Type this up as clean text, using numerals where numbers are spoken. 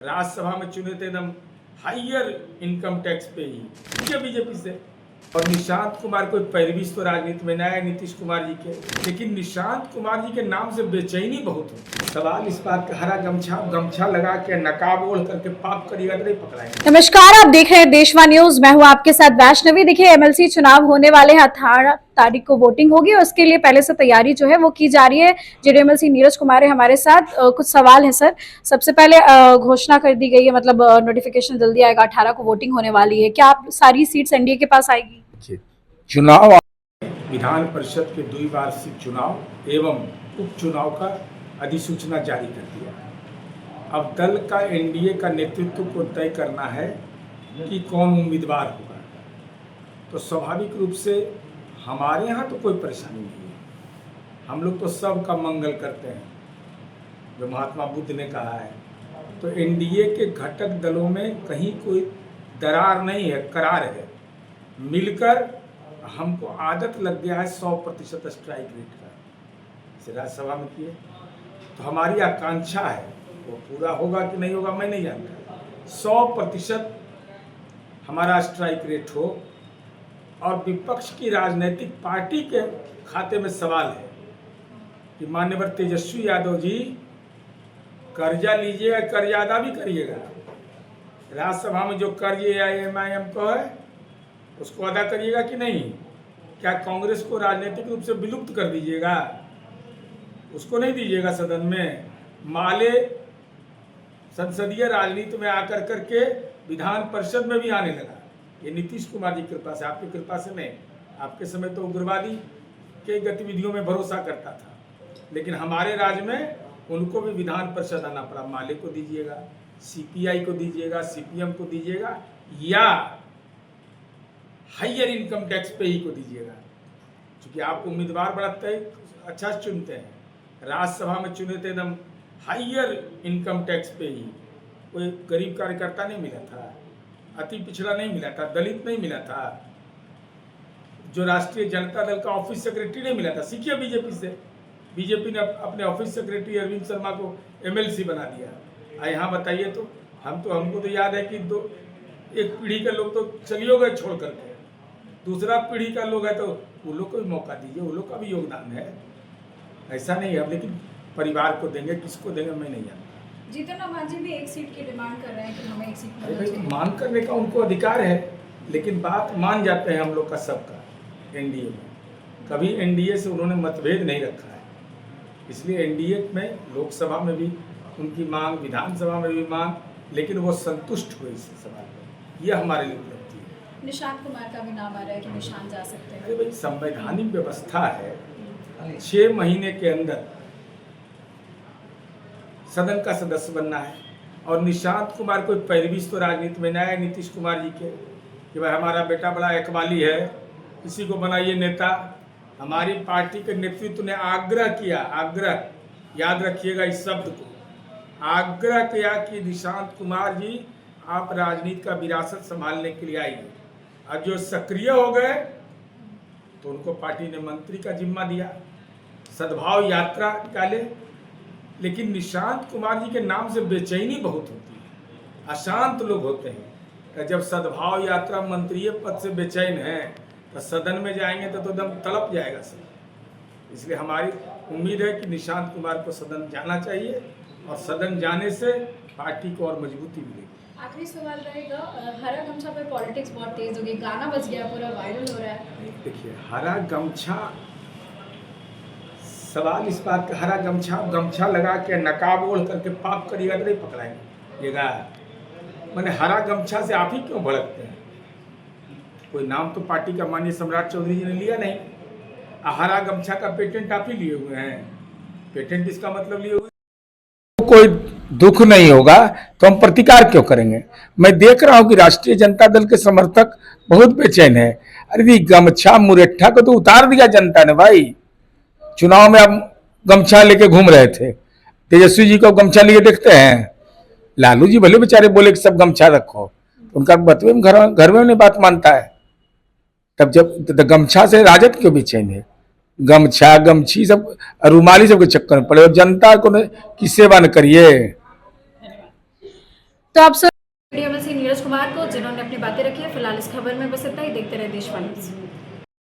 राज्यसभा में चुने थे एकदम हाइयर इनकम टैक्स पे ही बीजेपी से। और निशांत कुमार कोई पैरवीस तो राजनीति में नया है नीतीश कुमार जी के, लेकिन निशांत कुमार जी के नाम से बेचैनी बहुत हो। सवाल इस बात का, हरा गमछा लगा के नकाब ओढ़ करके पाप करिएगा तो नहीं पकड़ाएंगे। नमस्कार, आप देख रहे हैं देशवा न्यूज। मैं हूं आपके साथ वैष्णवी। देखिए, एमएलसी चुनाव होने वाले हैं, 18 तारीख को वोटिंग होगी और उसके लिए पहले से तैयारी जो है वो की जा रही है। जेडीयू एमएलसी नीरज कुमार है हमारे साथ। कुछ सवाल है सर। सबसे पहले घोषणा कर दी गई है, मतलब नोटिफिकेशन जल्दी आएगा, 18 को वोटिंग होने वाली है। क्या आप सारी सीट्स एनडीए के पास आएगी? चुनाव विधान परिषद के द्विवार्षिक चुनाव एवं उपचुनाव का अधिसूचना जारी कर दिया। अब दल का एनडीए का नेतृत्व को तय करना है कि कौन उम्मीदवार होगा। तो स्वाभाविक रूप से हमारे यहाँ तो कोई परेशानी नहीं है, हम लोग तो सबका मंगल करते हैं जो महात्मा बुद्ध ने कहा है। तो एनडीए के घटक दलों में कहीं कोई दरार नहीं है, करार है। मिलकर हमको आदत लग गया है 100% स्ट्राइक रेट का, इसे राज्यसभा में किए। तो हमारी आकांक्षा है, वो पूरा होगा कि नहीं होगा मैं नहीं जानता। 100% हमारा स्ट्राइक रेट हो। और विपक्ष की राजनीतिक पार्टी के खाते में सवाल है कि माननीय तेजस्वी यादव जी कर्जा लीजिएगा, कर्जा अदा भी करिएगा। राज्यसभा में जो कर्ज एआईएमआईएम को है उसको अदा करिएगा कि नहीं? क्या कांग्रेस को राजनीतिक रूप से विलुप्त कर दीजिएगा? उसको नहीं दीजिएगा सदन में। माले संसदीय राजनीति में आकर करके विधान परिषद में भी आने लगा। ये नीतीश कुमार जी की कृपा से, आपकी कृपा से नहीं। आपके समय तो उग्रवादी के गतिविधियों में भरोसा करता था, लेकिन हमारे राज्य में उनको भी विधान परिषद आना पड़ा। माले को दीजिएगा, सीपीआई को दीजिएगा, सीपीएम को दीजिएगा, या हाइयर इनकम टैक्स पे ही को दीजिएगा। क्योंकि आप उम्मीदवार बड़ा अच्छा चुनते हैं। राज्यसभा में चुने थे एकदम हाइयर इनकम टैक्स पे ही। कोई गरीब कार्यकर्ता नहीं मिला था, अति पिछड़ा नहीं मिला था, दलित नहीं मिला था, जो राष्ट्रीय जनता दल का ऑफिस सेक्रेटरी नहीं मिला था। सीखिए बीजेपी से। बीजेपी ने अपने ऑफिस सेक्रेटरी अरविंद शर्मा को एमएलसी बना दिया। यहाँ बताइए तो हमको तो याद है कि एक पीढ़ी के लोग तो चलिए गए छोड़ करके, दूसरा पीढ़ी का लोग है तो वो लोग को भी मौका दीजिए, वो लोग का भी योगदान है। ऐसा नहीं है, लेकिन परिवार को देंगे, किसको देंगे मैं नहीं जानता। जीतन राम मांझी भी एक सीट की डिमांड कर रहे हैं कि हमें एक सीट मिलनी चाहिए। मांग करने का उनको अधिकार है, लेकिन बात मान जाते हैं हम लोग का सबका एनडीए में। कभी एनडीए से उन्होंने मतभेद नहीं रखा है, इसलिए एनडीए में लोकसभा में भी उनकी मांग, विधानसभा में भी मांग, लेकिन वो संतुष्ट हुए इस सवाल पर। यह हमारे लिए उपलब्धि है। निशांत कुमार का भी नाम आ रहा है कि निशांत जा सकते हैं। अरे भाई, संवैधानिक व्यवस्था है 6 महीने के अंदर सदन का सदस्य बनना है। और निशांत कुमार कोई पैरवीस तो राजनीति में नया है नीतीश कुमार जी के कि भाई हमारा बेटा बड़ा इकबाली है, किसी को बनाइए नेता। हमारी पार्टी के नेतृत्व ने आग्रह किया, आग्रह याद रखिएगा इस शब्द को, आग्रह किया कि निशांत कुमार जी आप राजनीति का विरासत संभालने के लिए आइए। और जो सक्रिय हो गए तो उनको पार्टी ने मंत्री का जिम्मा दिया, सद्भाव यात्रा निकाले। लेकिन निशांत कुमार जी के नाम से बेचैनी बहुत होती है, अशांत लोग होते हैं। जब सद्भाव यात्रा मंत्री पद से बेचैन है तो सदन में जाएंगे तो एकदम तड़प जाएगा सब। इसलिए हमारी उम्मीद है कि निशांत कुमार को सदन जाना चाहिए और सदन जाने से पार्टी को और मजबूती मिलेगी। आखिरी सवाल रहेगा, हरा गमछा पे पॉलिटिक्स बहुत तेज हो गई, गाना बज गया, पूरा वायरल हो रहा है। देखिए, हरा गमछा, सवाल इस बात का, हरा गमछा लगा के नकाब ओढ़ करके पाप करिएगा तो नहीं पकड़ाएंगे। मैंने हरा गमछा से आप ही क्यों भड़कते हैं? कोई नाम तो पार्टी का माननीय सम्राट चौधरी जी ने लिया नहीं। हरा गमछा का पेटेंट आप ही लिए हुए हैं। पेटेंट इसका मतलब लिए हुए, कोई दुख नहीं होगा तो हम प्रतिकार क्यों करेंगे? मैं देख रहा हूं कि राष्ट्रीय जनता दल के समर्थक बहुत बेचैन है। अरे गमछा मुरेठा को तो उतार दिया जनता ने भाई। चुनाव में अब गमछा लेके घूम रहे थे, तेजस्वी जी को गमछा लिए देखते हैं। लालू जी भले बेचारे बोले कि सब गमछा रखो, उनका बतवे में घर में नहीं बात मानता है। तब जब गमछा से राजद क्यों बेचैन है? गमछा गमछी सब रुमाली सब के चक्कर में पड़े और जनता को की सेवा न करिए। तो आप सुन एमएलसी नीरज कुमार को, जिन्होंने अपनी बातें रखी है। फिलहाल इस खबर में बस इतना ही। देखते रहे देशवाणी न्यूज़।